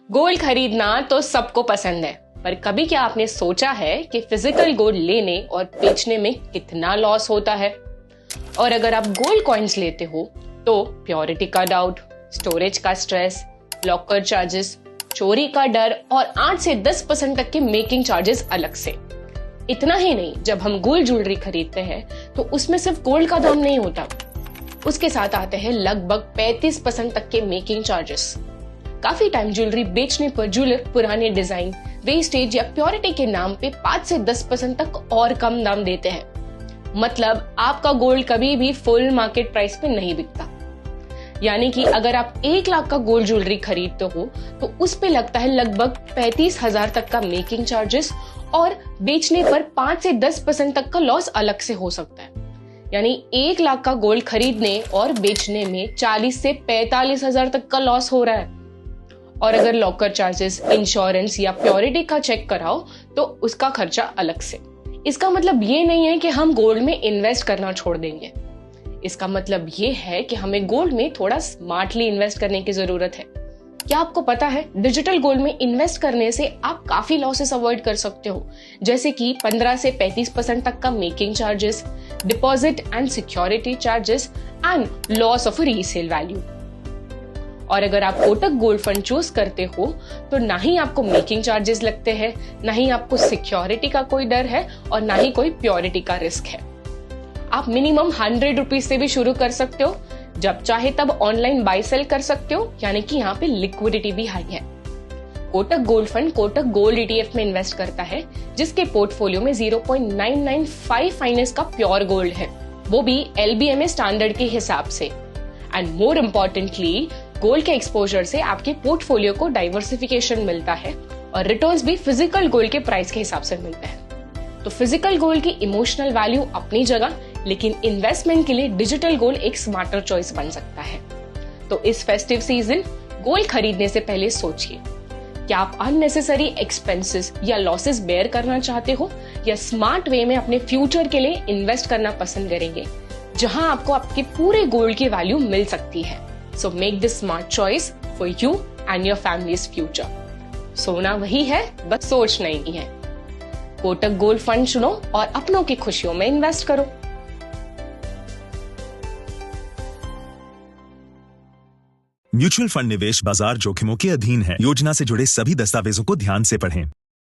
Gold खरीदना तो सबको पसंद है, पर कभी क्या आपने सोचा है कि फिजिकल गोल्ड लेने और बेचने में कितना लॉस होता है। और अगर आप गोल्ड कॉइन्स लेते हो तो प्योरिटी का डाउट, स्टोरेज का स्ट्रेस, लॉकर चार्जेस, चोरी का डर और 8 से 10% तक के मेकिंग चार्जेस अलग से। इतना ही नहीं, जब हम गोल्ड ज्वेलरी खरीदते हैं तो उसमें सिर्फ गोल्ड का दाम नहीं होता, उसके साथ आते हैं लगभग 35% तक के मेकिंग चार्जेस। काफी टाइम ज्वेलरी बेचने पर ज्वेलर पुराने डिजाइन, वेस्टेज या प्योरिटी के नाम पे 5 से 10% तक और कम दाम देते हैं। मतलब आपका गोल्ड कभी भी फुल मार्केट प्राइस पे नहीं बिकता। यानी कि अगर आप 1 लाख का गोल्ड ज्वेलरी खरीदते हो तो उस पे लगता है लगभग 35,000 तक का मेकिंग चार्जेस और बेचने पर 5 से 10% तक का लॉस अलग से हो सकता है। यानी 1 लाख का गोल्ड खरीदने और बेचने में 40 से 45,000 तक का लॉस हो रहा है। और अगर लॉकर चार्जेस, इंश्योरेंस या प्योरिटी का चेक कराओ तो उसका खर्चा अलग से। इसका मतलब ये नहीं है कि हम गोल्ड में इन्वेस्ट करना छोड़ देंगे। इसका मतलब ये है कि हमें गोल्ड में थोड़ा स्मार्टली इन्वेस्ट करने की जरूरत है। क्या आपको पता है, डिजिटल गोल्ड में इन्वेस्ट करने से आप काफी लॉसेस अवॉइड कर सकते हो, जैसे कि 15 से 35% तक का making charges, deposit and security charges and loss of resale value. और अगर आप कोटक गोल्ड फंड चूज करते हो तो ना ही आपको मेकिंग चार्जेस लगते हैं, ना ही आपको सिक्योरिटी का कोई डर है और ना ही कोई प्योरिटी का रिस्क है। आप मिनिमम 100 रुपीज से भी शुरू कर सकते हो, जब चाहे तब ऑनलाइन बाय सेल कर सकते हो, यानी कि यहाँ पे लिक्विडिटी भी हाई है। Kotak gold fund Kotak gold ETF में इन्वेस्ट करता है, जिसके पोर्टफोलियो में 0.995 फाइनेंस का प्योर गोल्ड है, वो भी LBMA स्टैंडर्ड के हिसाब से। एंड मोर इम्पोर्टेंटली, गोल्ड के एक्सपोजर से आपके पोर्टफोलियो को डाइवर्सिफिकेशन मिलता है और रिटर्न्स भी फिजिकल गोल्ड के प्राइस के हिसाब से मिलते हैं। तो फिजिकल गोल्ड की इमोशनल वैल्यू अपनी जगह, लेकिन इन्वेस्टमेंट के लिए डिजिटल गोल्ड एक स्मार्टर चॉइस बन सकता है। तो इस फेस्टिव सीजन गोल्ड खरीदने से पहले सोचिए, क्या आप अननेसेसरी एक्सपेंसेस या लॉसेस बेयर करना चाहते हो या स्मार्ट वे में अपने फ्यूचर के लिए इन्वेस्ट करना पसंद करेंगे, जहां आपको आपके पूरे गोल्ड की वैल्यू मिल सकती है। So make this smart choice for you and your family's future. सोना वही है, बस सोच नहीं है। कोटक गोल्ड फंड चुनो और अपनों की खुशियों में इन्वेस्ट करो। म्यूचुअल फंड निवेश बाजार जोखिमों के अधीन है। योजना से जुड़े सभी दस्तावेजों को ध्यान से पढ़ें।